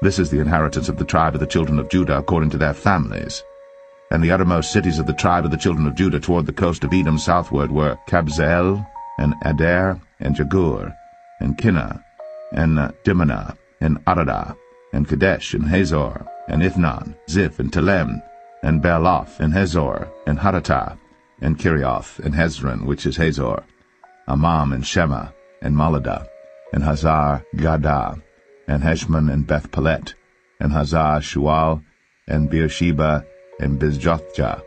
This is the inheritance of the tribe of the children of Judah according to their families. And the uttermost cities of the tribe of the children of Judah toward the coast of Edom southward were Kabzeel, and Adair, and Jagur, and Kinnah, and Dimnah, and Aradah, and Kadesh, and Hazor, and Ithnan, Ziph, and Telem, and Baaloth, and Hazor, and Haratah, and Kirioth, and Hezron, which is Hazor, Amam, and Shema, and Maladah, and Hazar Gadah, and Heshmon, and Beth Pelet, and Hazar Shual, and Beersheba, and Bizjothjah,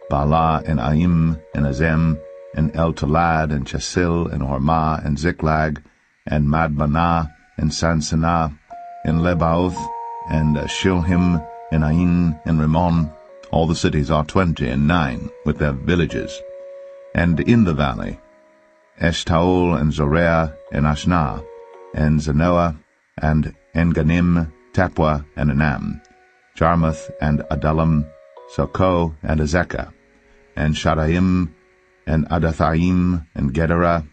Baalah, and Aim, and Azem, and El-Tolad, and Chesil, and Hormah, and Ziklag, and Madmanah, and Sansanah, and Lebaoth, and Shilhim, and Ain, and Rimmon. All the cities are 29, with their villages. And in the valley, Eshtaol, and Zoreah, and Ashnah, and Zanoah, and Enganim, Tapua, and Anam, Jarmuth, and Adullam, Sokoh, and Azekah, and Shadaim, and Adathaim, and Gederah,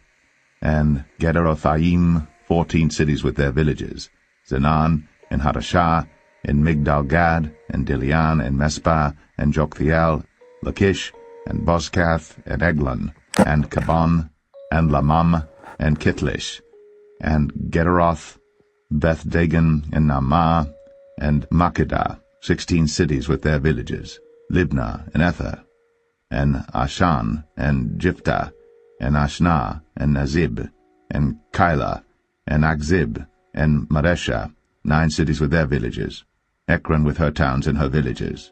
and Gederothaim, 14 cities with their villages, Zenan, and Hadashah, and Migdal-Gad, and Dilian, and Mespah, and Joktheel, Lachish, and Bozkath, and Eglon, and Kabon, and Lamam, and Kitlish, and Gederoth, Beth-Dagon, and Naamah, and Makkedah, 16 cities with their villages, Libnah, and Ether, and Ashan, and Jiphthah, and Ashnah, and Nazib, and Keilah, and Akzib, and Maresha, 9 cities with their villages, Ekron with her towns and her villages.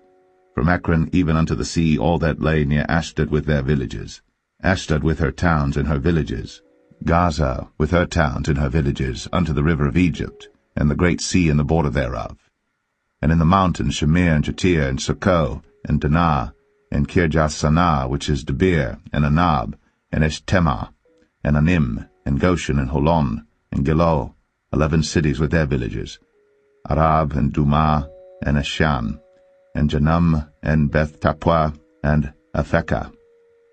From Ekron even unto the sea all that lay near Ashdod with their villages, Ashdod with her towns and her villages, Gaza with her towns and her villages, unto the river of Egypt, and the great sea and the border thereof. And in the mountains Shamir, and Jatir, and Sokoh, and Danah, and Kirjath-Sanah, which is Debir, and Anab, and Eshtema, and Anim, and Goshen, and Holon, and Gilo, 11 cities with their villages, Arab, and Dumah, and Eshan, and Janum, and Beth-Tapua, and Aphekah,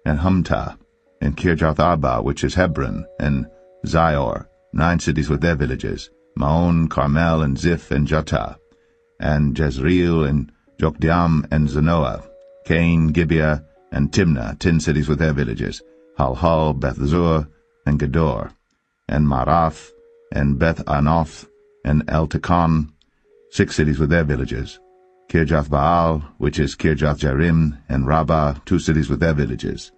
and Humtah, and Kirjath-Arba, which is Hebron, and Zior, 9 cities with their villages, Maon, Carmel, and Ziph, and Juttah, and Jezreel, and Jokdeam, and Zanoah, Cain, Gibeah, and Timnah, 10 cities with their villages, Halhal, Bethzur, and Gedor, and Marath, and Beth-Anoth, and Eltekon, 6 cities with their villages, Kirjath-Baal, which is Kirjath-Jearim, and Rabbah, 2 cities with their villages.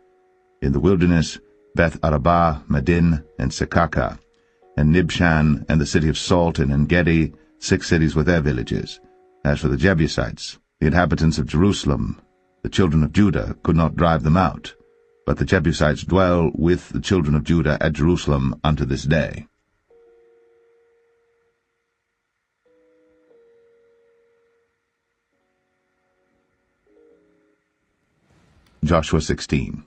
In the wilderness, Beth-Arabah, Medin, and Sekaka, and Nibshan, and the city of Salt, and En-Gedi, 6 cities with their villages. As for the Jebusites, the inhabitants of Jerusalem, the children of Judah could not drive them out, but the Jebusites dwell with the children of Judah at Jerusalem unto this day. Joshua 16.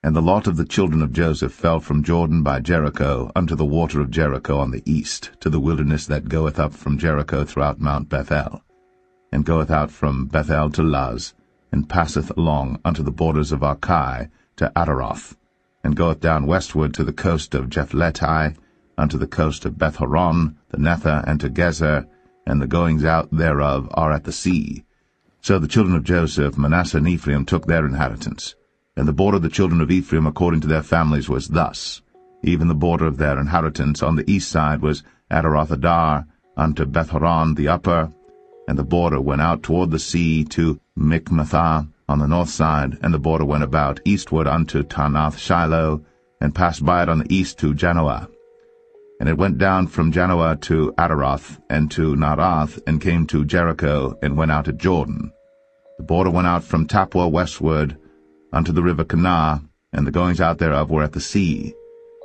And the lot of the children of Joseph fell from Jordan by Jericho unto the water of Jericho on the east, to the wilderness that goeth up from Jericho throughout Mount Bethel, and goeth out from Bethel to Luz, and passeth along unto the borders of Archai to Ataroth, and goeth down westward to the coast of Jephletai, unto the coast of Beth-horon, the Nether, and to Gezer, and the goings out thereof are at the sea. So the children of Joseph, Manasseh, and Ephraim took their inheritance. And the border of the children of Ephraim according to their families was thus. Even the border of their inheritance on the east side was Ataroth-Adar unto Beth-horon the upper, and the border went out toward the sea to Michmethah on the north side, and the border went about eastward unto Taanath-Shiloh, and passed by it on the east to Janoah. And it went down from Janoah to Ataroth, and to Naarath, and came to Jericho, and went out at Jordan. The border went out from Tapua westward unto the river Kanah, and the goings out thereof were at the sea.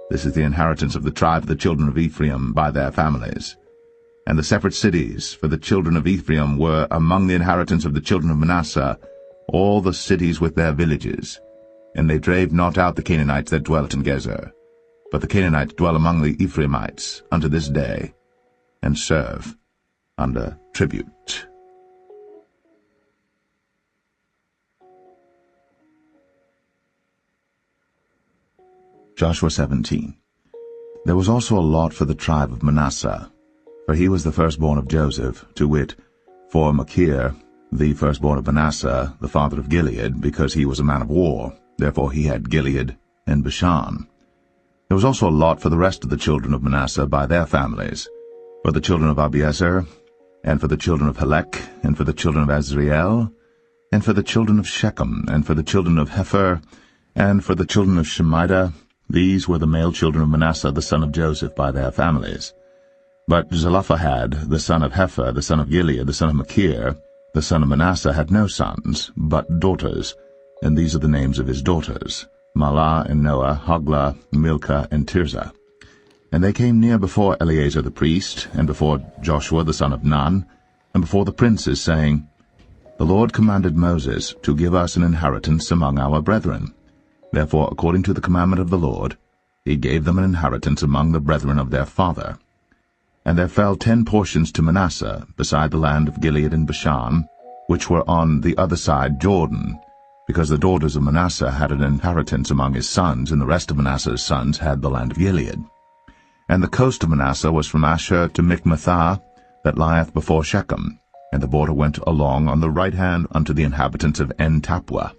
This is the inheritance of the tribe of the children of Ephraim by their families. And the separate cities for the children of Ephraim were among the inheritance of the children of Manasseh, all the cities with their villages. And they drave not out the Canaanites that dwelt in Gezer. But the Canaanites dwell among the Ephraimites unto this day, and serve under tribute. Joshua 17. There was also a lot for the tribe of Manasseh. For he was the firstborn of Joseph, to wit, for Machir, the firstborn of Manasseh, the father of Gilead, because he was a man of war. Therefore he had Gilead and Bashan. There was also a lot for the rest of the children of Manasseh by their families, for the children of Abiezer, and for the children of Helek, and for the children of Azriel, and for the children of Shechem, and for the children of Hepher, and for the children of Shemida. These were the male children of Manasseh the son of Joseph by their families. But Zelophehad, the son of Hepher, the son of Gilead, the son of Machir, the son of Manasseh, had no sons, but daughters, and these are the names of his daughters, Mahlah and Noah, Hoglah, Milcah, and Tirzah. And they came near before Eleazar the priest, and before Joshua the son of Nun, and before the princes, saying, The Lord commanded Moses to give us an inheritance among our brethren. Therefore, according to the commandment of the Lord, he gave them an inheritance among the brethren of their father. And there fell 10 portions to Manasseh, beside the land of Gilead and Bashan, which were on the other side Jordan, because the daughters of Manasseh had an inheritance among his sons, and the rest of Manasseh's sons had the land of Gilead. And the coast of Manasseh was from Asher to Michmethah, that lieth before Shechem, and the border went along on the right hand unto the inhabitants of En-Tappuah.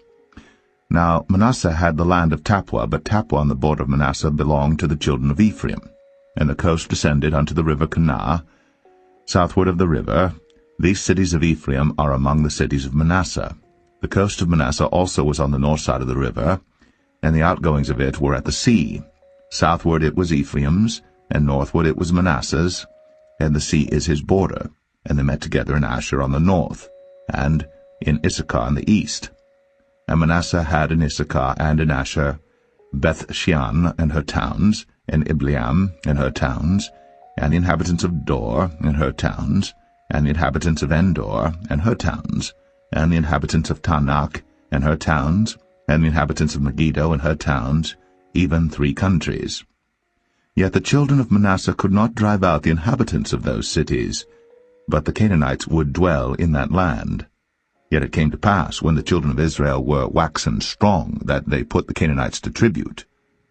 Now Manasseh had the land of Tappuah, but Tappuah on the border of Manasseh belonged to the children of Ephraim. And the coast descended unto the river Kanah, southward of the river. These cities of Ephraim are among the cities of Manasseh. The coast of Manasseh also was on the north side of the river, and the outgoings of it were at the sea. Southward it was Ephraim's, and northward it was Manasseh's, and the sea is his border. And they met together in Asher on the north, and in Issachar on the east. And Manasseh had in Issachar and in Asher Beth-shean and her towns, and Ibleam and her towns, and the inhabitants of Dor and her towns, and the inhabitants of Endor and her towns, and the inhabitants of Tanakh and her towns, and the inhabitants of Megiddo and her towns, even 3 countries. Yet the children of Manasseh could not drive out the inhabitants of those cities, but the Canaanites would dwell in that land. Yet it came to pass, when the children of Israel were waxen strong, that they put the Canaanites to tribute,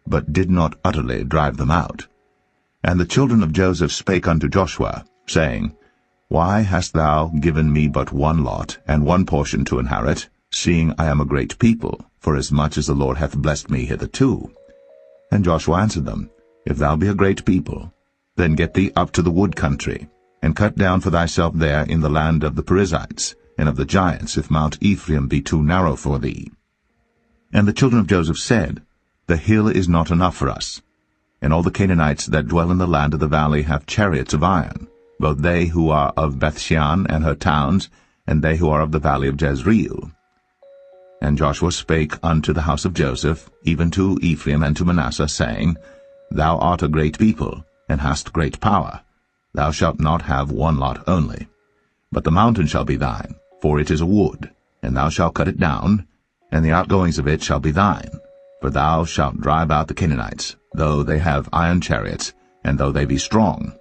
but did not utterly drive them out. And the children of Joseph spake unto Joshua, saying, Why hast thou given me but one lot, and one portion to inherit, seeing I am a great people, forasmuch as the Lord hath blessed me hitherto? And Joshua answered them, If thou be a great people, then get thee up to the wood country, and cut down for thyself there in the land of the Perizzites, and of the giants, if Mount Ephraim be too narrow for thee. And the children of Joseph said, The hill is not enough for us. And all the Canaanites that dwell in the land of the valley have chariots of iron, both they who are of Beth-shean and her towns, and they who are of the valley of Jezreel. And Joshua spake unto the house of Joseph, even to Ephraim and to Manasseh, saying, Thou art a great people, and hast great power. Thou shalt not have one lot only. But the mountain shall be thine, for it is a wood, and thou shalt cut it down, and the outgoings of it shall be thine. For thou shalt drive out the Canaanites, though they have iron chariots, and though they be strong.